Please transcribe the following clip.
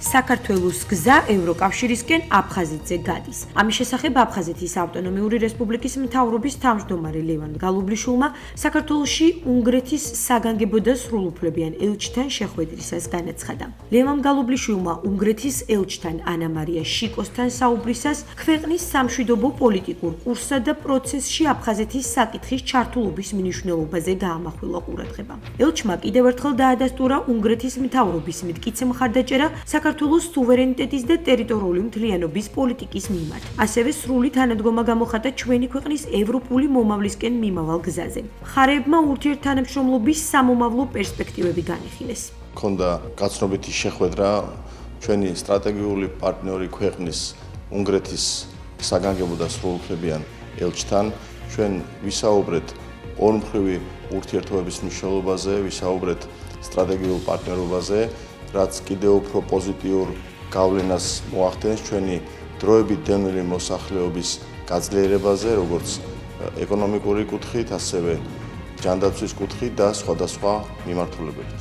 საქართველოს გზა ევროკავშირისკენ აფხაზეთზე გადის. ამის შესახებ აფხაზეთის ავტონომიური რესპუბლიკის მთავრობის თავმჯდომარე ლევან გალუბლიშვილმა საქართველოში უნგრეთის საგანგებო და სრულუფლებიან ელჩთან შეხვედრისას განაცხადა. ლევან გალუბლიშვილმა უნგრეთის ელჩთან ანა მარია შიკოსთან საუბრისას ქვეყნის სამშვიდობო პოლიტიკურ კურსსა და პროცესში აფხაზეთის საკითხის ჩართულობის მნიშვნელობაზე გაამახვილა ყურადღება. ელჩმა კიდევ ერთხელ დაადასტურა უნგრეთის მთავრობის მტკიცე მხარდაჭერა საქართველოს სუვერენიტეტის და ტერიტორიული მთლიანობის პოლიტიკის მიმართ. ასევე სრული თანადგომა გამოხატა ჩვენი ქვეყნის ევროპული მომავლისკენ მიმავალ გზაზე. მხარეებმა ურთიერთთანამშრომლობის სამომავლო პერსპექტივები განიხილეს. Ქონდა გაცნობითი შეხვედრა ჩვენი სტრატეგიული პარტნიორი ქვეყნის უნგრეთის საგანგებო და სრულუფლებიან ელჩთან. ჩვენ ვისაუბრეთ ორმხრივი ურთიერთობების მნიშვნელობაზე, ვისაუბრეთ სტრატეგიულ პარტნიორობაზე, რაც კიდევ უფრო პოზიტიურ გავლენას მოახდენს ჩვენი დროებით დევნილი მოსახლეობის გაძლიერებაზე, როგორც ეკონომიკური კუთხით, ასევე ჯანდაცვის კუთხით და სხვადასხვა მიმართულებებით.